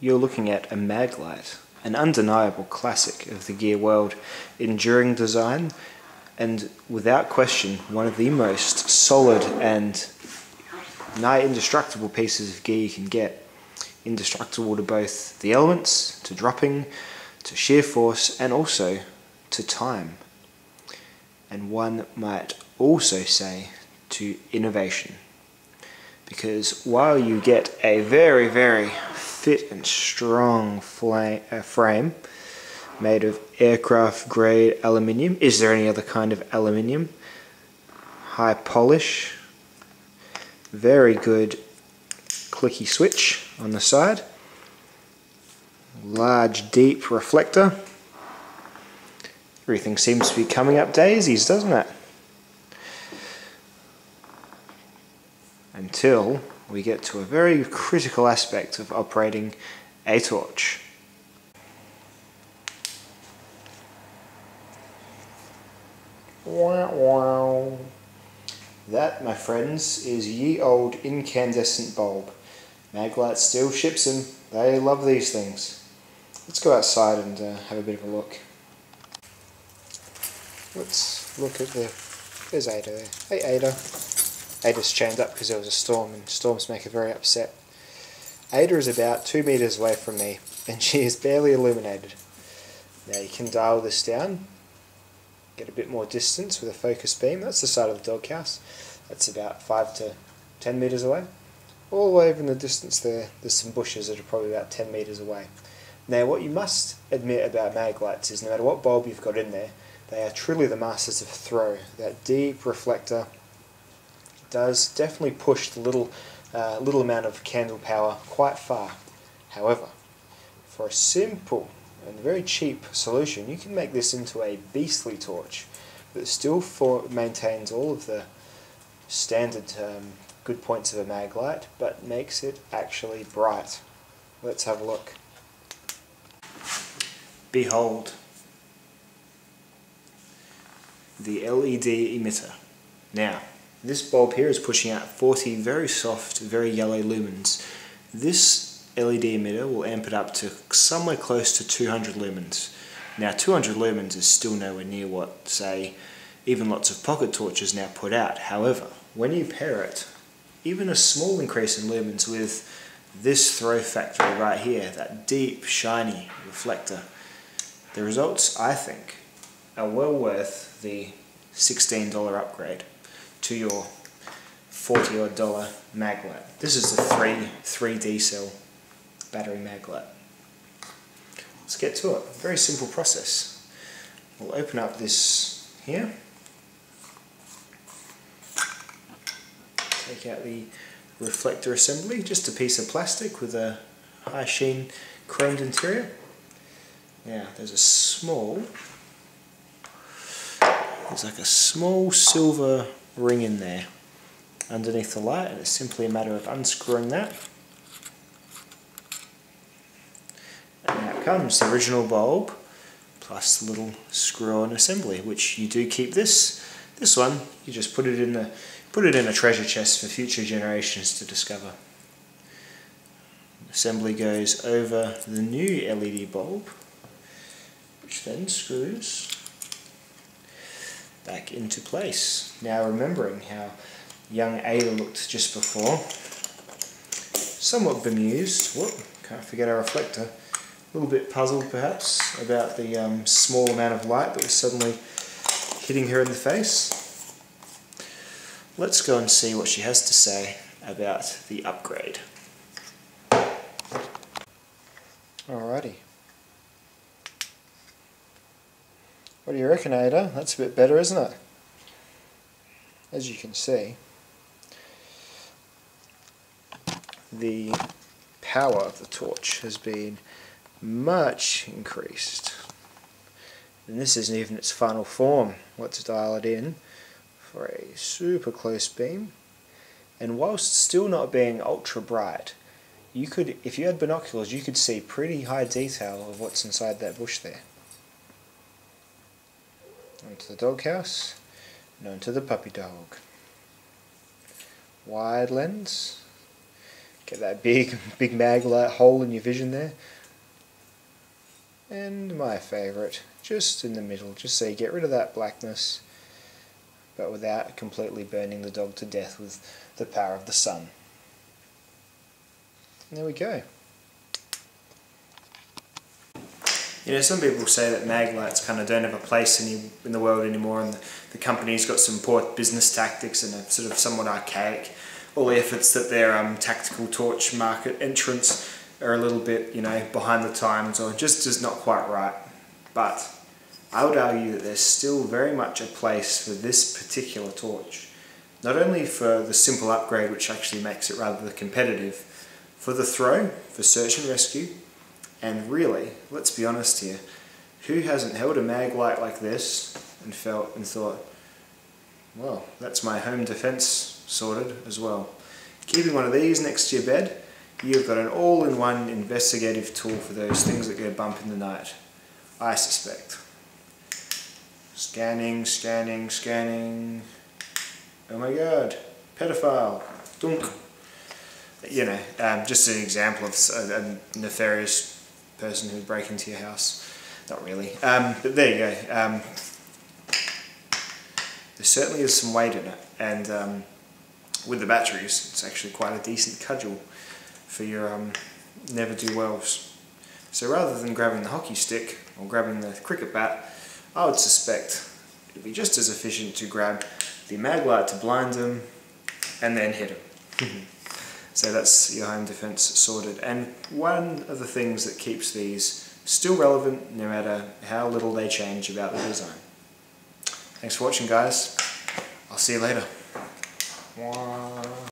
you're looking at a Maglite, an undeniable classic of the gear world, enduring design, and without question one of the most solid and nigh indestructible pieces of gear you can get. Indestructible to both the elements, to dropping, to shear force, and also to time. And one might also say to innovation. Because while you get a very, very fit and strong frame made of aircraft grade aluminium, is there any other kind of aluminium? High polish, very good clicky switch on the side, large deep reflector. Everything seems to be coming up daisies, doesn't it? Until we get to a very critical aspect of operating a torch. Wow, wow. That, my friends, is ye old incandescent bulb. Maglite still ships them. They love these things. Let's go outside and have a bit of a look. Let's look at the... There's Ada there. Hey Ada. Ada's chained up because there was a storm, and storms make her very upset. Ada is about 2 meters away from me, and she is barely illuminated. Now you can dial this down, get a bit more distance with a focus beam. That's the side of the doghouse. That's about 5 to 10 meters away. All the way over in the distance there's some bushes that are probably about 10 meters away. Now what you must admit about Maglites is no matter what bulb you've got in there, they are truly the masters of throw. That deep reflector does definitely push the little amount of candle power quite far. However, for a simple and very cheap solution, you can make this into a beastly torch that still maintains all of the standard good points of a Maglite, but makes it actually bright. Let's have a look. Behold the LED emitter. Now, this bulb here is pushing out 40 very soft, very yellow lumens. This LED emitter will amp it up to somewhere close to 200 lumens. Now 200 lumens is still nowhere near what, say, even lots of pocket torches now put out. However, when you pair it, even a small increase in lumens with this throw factor right here, that deep, shiny reflector, the results, I think, are well worth the $16 upgrade to your $40 odd Maglite. This is the 3D cell battery Maglite. Let's get to it. Very simple process. We'll open up this here. Take out the reflector assembly, just a piece of plastic with a high sheen chromed interior. Now there's like a small silver ring in there underneath the light, and it's simply a matter of unscrewing that. And out comes the original bulb plus the little screw-on assembly, which you do keep this. This one, you just put it in a treasure chest for future generations to discover. Assembly goes over the new LED bulb, which then screws back into place. Now remembering how young Ada looked just before, somewhat bemused, can't forget our reflector, a little bit puzzled perhaps about the small amount of light that was suddenly hitting her in the face. Let's go and see what she has to say about the upgrade. Alrighty. What do you reckon, Ada? That's a bit better, isn't it? As you can see, the power of the torch has been much increased. And this isn't even its final form. Let's dial it in for a super close beam. And whilst still not being ultra bright, you could, if you had binoculars, you could see pretty high detail of what's inside that bush there. Onto the doghouse, and onto the puppy dog. Wide lens, Get that big Maglite hole in your vision there. And my favourite, just in the middle, just so you get rid of that blackness, but without completely burning the dog to death with the power of the sun. And there we go. You know, some people say that Maglites kind of don't have a place in the world anymore, and the company's got some poor business tactics and are sort of somewhat archaic. All the efforts that their tactical torch market entrants are a little bit, you know, behind the times, or just not quite right. But I would argue that there's still very much a place for this particular torch. Not only for the simple upgrade, which actually makes it rather competitive, for the throw, for search and rescue, and really, let's be honest here, who hasn't held a Maglite like this and felt and thought, well, that's my home defense sorted as well. Keeping one of these next to your bed, you've got an all-in-one investigative tool for those things that go bump in the night, I suspect. Scanning, scanning, scanning. Oh my god, pedophile, dunk. You know, just an example of a nefarious person who would break into your house. Not really, but there you go. There certainly is some weight in it, and with the batteries, it's actually quite a decent cudgel for your never-do-wells. So rather than grabbing the hockey stick or grabbing the cricket bat, I would suspect it would be just as efficient to grab the Maglite to blind them and then hit them. So that's your home defense sorted, and one of the things that keeps these still relevant no matter how little they change about the design. Thanks for watching, guys. I'll see you later.